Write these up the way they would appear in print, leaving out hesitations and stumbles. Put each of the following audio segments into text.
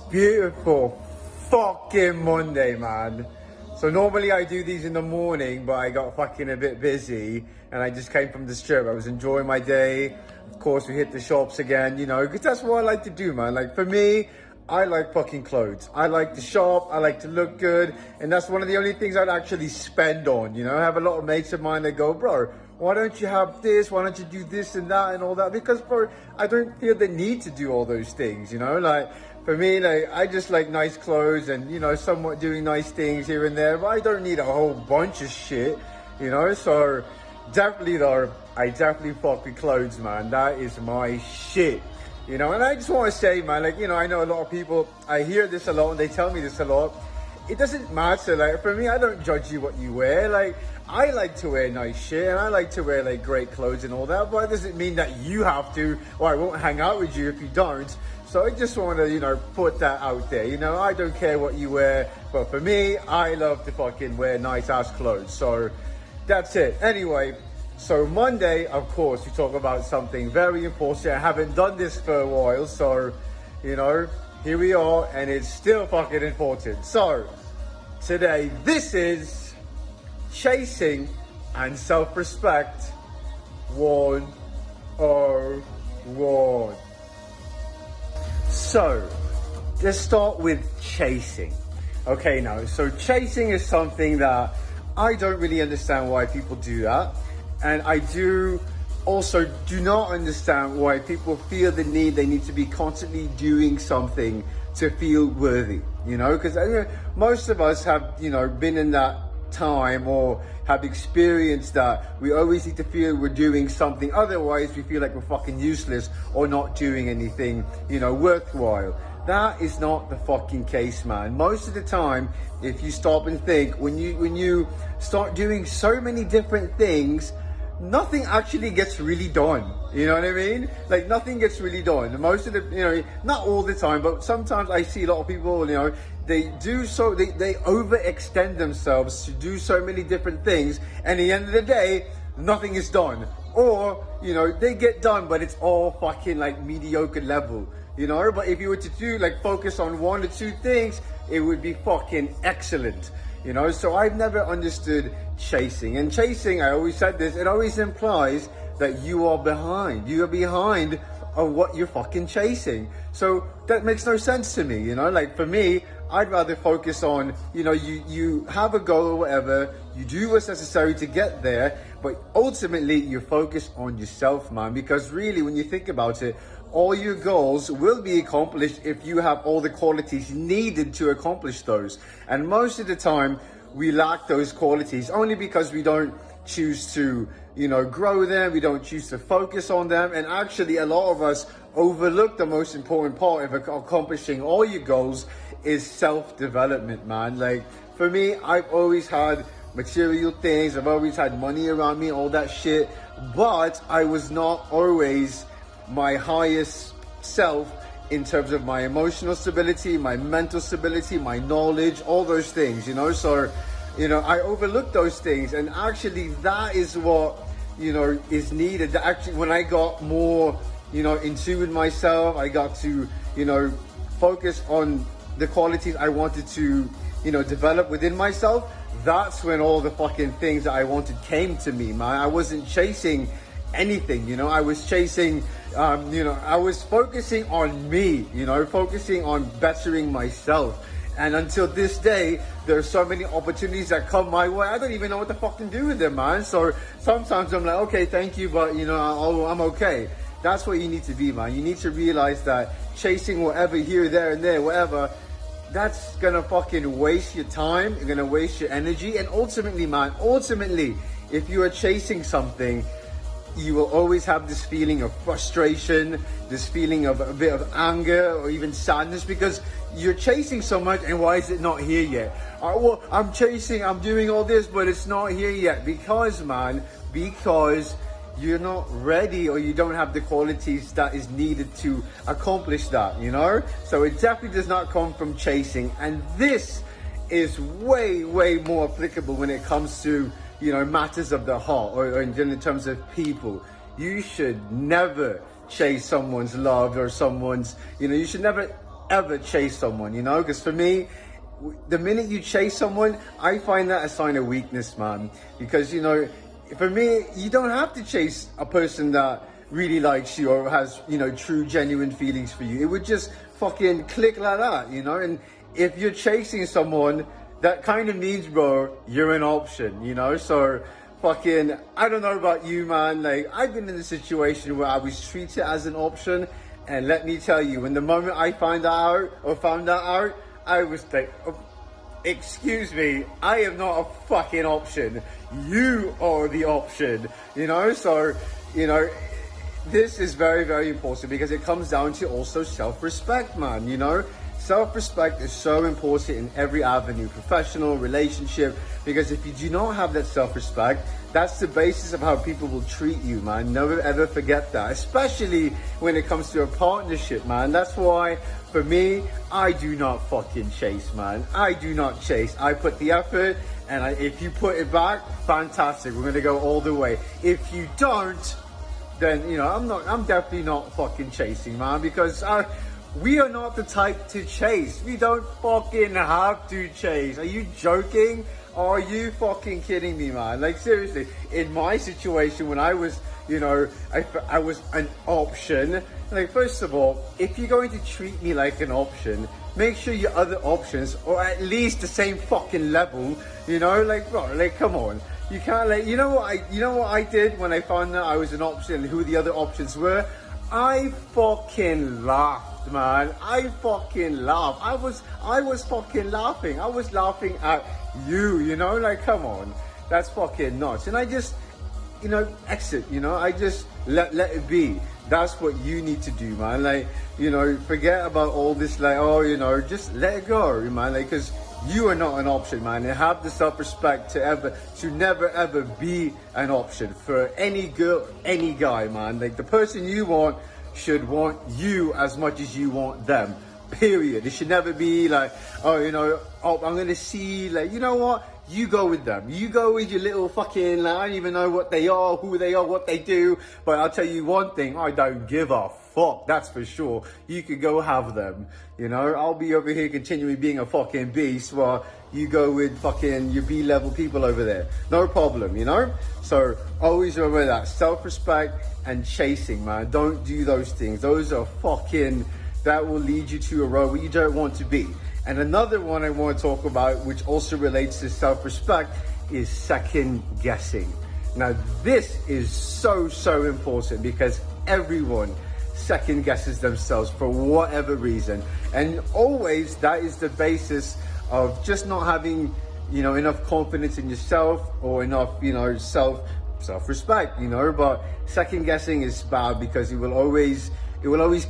Beautiful fucking Monday, man. So normally I do these in the morning, but I got fucking a bit busy and I just came from the strip. I was enjoying my day. Of course, we hit the shops again, you know, because that's what I like to do, man. Like, for me, I like fucking clothes. I like to shop. I like to look good. And that's one of the only things I'd actually spend on, you know. I have a lot of mates of mine that go, bro, why don't you have this? Why don't you do this and that and all that? Because, bro, I don't feel the need to do all those things, you know. Like, for me, like, I just like nice clothes and, you know, somewhat doing nice things here and there. But I don't need a whole bunch of shit, you know. So, definitely, though, I definitely fuck with clothes, man. That is my shit. You know, and I just want to say, man, like, you know, I know a lot of people, I hear this a lot and they tell me this a lot. It doesn't matter. Like, for me, I don't judge you what you wear. Like, I like to wear nice shit and I like to wear like great clothes and all that, but it doesn't mean that you have to, or I won't hang out with you if you don't. So I just want to, you know, put that out there. You know, I don't care what you wear, but for me, I love to fucking wear nice ass clothes. So that's it. Anyway, so Monday, of course, we talk about something very important. I haven't done this for a while, so, you know, here we are, and it's still fucking important. So, today, this is chasing and self-respect 101. So, let's start with chasing. Okay, now, so chasing is something that I don't really understand why people do that. And I do not understand why people feel the need they need to be constantly doing something to feel worthy, you know, because most of us have, you know, been in that time or have experienced that we always need to feel we're doing something, otherwise we feel like we're fucking useless or not doing anything, you know, worthwhile. That is not the fucking case, man. Most of the time, if you stop and think, when you start doing so many different things, nothing actually gets really done. You know what I mean? Like, nothing gets really done. Most of the, you know, not all the time, but sometimes I see a lot of people, you know, they overextend themselves to do so many different things, and at the end of the day, nothing is done. Or, you know, they get done, but it's all fucking like mediocre level, you know? But if you were to do, like, focus on one or two things, it would be fucking excellent. You know, so I've never understood chasing. And chasing, I always said this, it always implies that you are behind. You are behind of what you're fucking chasing. So that makes no sense to me, you know? Like, for me, I'd rather focus on, you know, you have a goal or whatever, you do what's necessary to get there, but ultimately you focus on yourself, man. Because really, when you think about it, all your goals will be accomplished if you have all the qualities needed to accomplish those. And most of the time, we lack those qualities only because we don't choose to, you know, grow them. We don't choose to focus on them. And actually, a lot of us overlook the most important part of accomplishing all your goals is self-development, man. Like, for me, I've always had material things. I've always had money around me, all that shit. But I was not always my highest self in terms of my emotional stability, my mental stability, my knowledge, all those things, you know. So, you know, I overlooked those things, and actually that is what, you know, is needed. Actually, when I got more, you know, in tune with myself, I got to, you know, focus on the qualities I wanted to, you know, develop within myself. That's when all the fucking things that I wanted came to me, man. I wasn't chasing anything, you know. I was chasing, you know, I was focusing on me, you know, focusing on bettering myself. And until this day, there are so many opportunities that come my way, I don't even know what to fucking do with them, man. So sometimes I'm like, okay, thank you, but, you know, I'm okay. That's what you need to be, man. You need to realize that chasing whatever here, there, and there, whatever, that's gonna fucking waste your time, you're gonna waste your energy. And ultimately, man, if you are chasing something, you will always have this feeling of frustration, this feeling of a bit of anger or even sadness, because you're chasing so much, and why is it not here yet? Well, I'm chasing, I'm doing all this, but it's not here yet. Because, man, because you're not ready, or you don't have the qualities that is needed to accomplish that, you know? So it definitely does not come from chasing. And this is way, way more applicable when it comes to, you know, matters of the heart, or in terms of people. You should never chase someone's love or someone's, you know, you should never ever chase someone, you know, because for me, the minute you chase someone, I find that a sign of weakness, man. Because, you know, for me, you don't have to chase a person that really likes you or has, you know, true, genuine feelings for you. It would just fucking click like that, you know. And if you're chasing someone, that kind of means, bro, you're an option, you know. So fucking, I don't know about you, man. Like, I've been in a situation where I was treated as an option, and let me tell you, when the moment I found that out, I was like, oh, excuse me, I am not a fucking option. You are the option, you know. So, you know, this is very, very important because it comes down to also self-respect, man, you know. Self-respect is so important in every avenue, professional, relationship, because if you do not have that self-respect, that's the basis of how people will treat you, man. Never ever forget that, especially when it comes to a partnership, man. That's why, for me, I do not fucking chase, man. I do not chase. I put the effort, and if you put it back, fantastic. We're gonna go all the way. If you don't, then, you know, I'm definitely not fucking chasing, man, because we are not the type to chase. We don't fucking have to chase. Are you joking? Are you fucking kidding me, man? Like, seriously, in my situation, when I was, you know, I was an option. Like, first of all, if you're going to treat me like an option, make sure your other options are at least the same fucking level, you know? Like, bro, like, come on. You can't, like, you know what I did when I found out I was an option and who the other options were? I fucking laughed, man. I fucking laughed. I was fucking laughing. I was laughing at you, you know? Like, come on. That's fucking nuts. And I just, you know, exit, you know? I just let it be. That's what you need to do, man. Like, you know, forget about all this, like, oh, you know, just let it go, man. Like, because you are not an option, man. And have the self-respect to never ever be an option for any girl, any guy, man. Like, the person you want should want you as much as you want them. Period. It should never be like, oh, you know, oh, I'm gonna see, like, you know what? You go with them. You go with your little fucking, like, I don't even know what they are, who they are, what they do. But I'll tell you one thing, I don't give a fuck, that's for sure. You could go have them, you know. I'll be over here continually being a fucking beast while you go with fucking your B-level people over there. No problem, you know. So always remember that. Self-respect and chasing, man. Don't do those things. Those are fucking, that will lead you to a road where you don't want to be. And another one I want to talk about, which also relates to self-respect, is second guessing. Now, this is so, so important because everyone second guesses themselves for whatever reason. And always that is the basis of just not having, you know, enough confidence in yourself or enough, you know, self-respect, you know. But second guessing is bad because it will always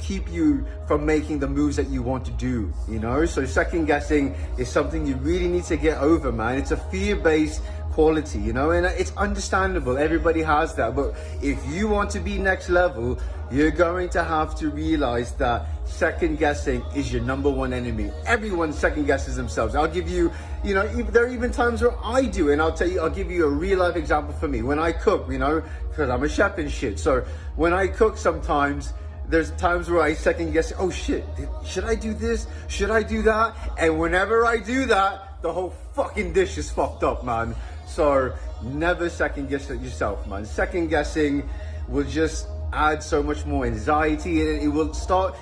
keep you from making the moves that you want to do, you know. So second guessing is something you really need to get over, man. It's a fear-based quality, you know, and it's understandable. Everybody has that. But if you want to be next level, you're going to have to realize that second guessing is your number one enemy. Everyone second guesses themselves. I'll give you, you know, there are even times where I do, and I'll give you a real life example for me. When I cook, you know, because I'm a chef and shit. So when I cook, sometimes there's times where I second guess, oh shit, should I do this? Should I do that? And whenever I do that, the whole fucking dish is fucked up, man. So never second guess it yourself, man. Second guessing will just add so much more anxiety, and you will start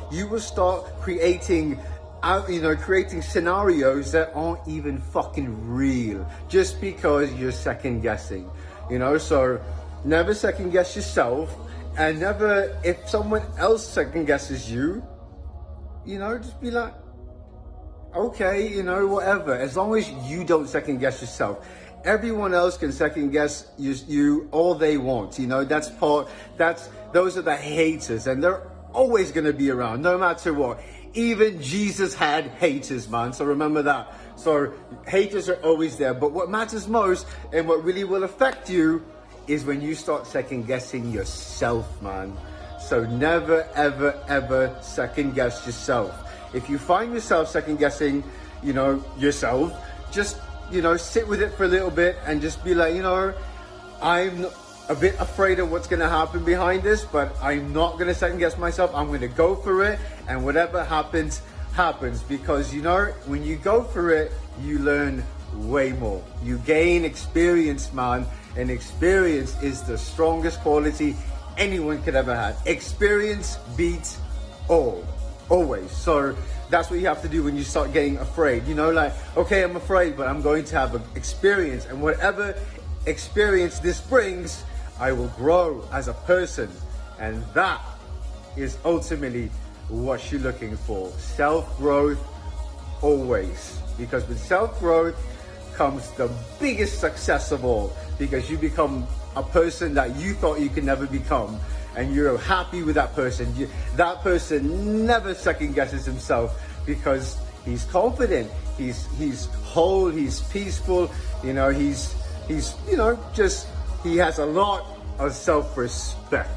creating scenarios that aren't even fucking real just because you're second guessing, you know. So never second guess yourself. And never, if someone else second guesses you, you know, just be like, okay, you know, whatever. As long as you don't second guess yourself. Everyone else can second guess you all they want, you know. Those are the haters, and they're always going to be around, no matter what. Even Jesus had haters, man. So remember that. So haters are always there. But what matters most and what really will affect you is when you start second guessing yourself, man. So never, ever, ever second guess yourself. If you find yourself second guessing, you know, yourself, just, you know, sit with it for a little bit and just be like, you know, I'm a bit afraid of what's going to happen behind this, but I'm not going to second guess myself. I'm going to go for it, and whatever happens, happens, because you know, when you go for it, you learn way more. You gain experience, man, and experience is the strongest quality anyone could ever have. Experience beats all, always. So that's what you have to do when you start getting afraid. You know, like, okay, I'm afraid, but I'm going to have an experience, and whatever experience this brings, I will grow as a person. And that is ultimately what you're looking for. Self-growth always, because with self-growth comes the biggest success of all, because you become a person that you thought you could never become, and you're happy with that person. That person never second guesses himself, because he's confident, he's whole, he's peaceful, you know, he's you know, just, he has a lot of self-respect.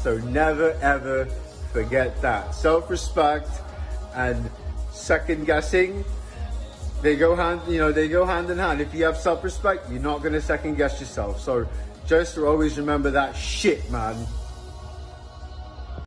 So never ever forget that. Self-respect and second guessing, they go hand, you know, they go hand in hand. If you have self-respect, you're not gonna second guess yourself. So just always remember that shit, man.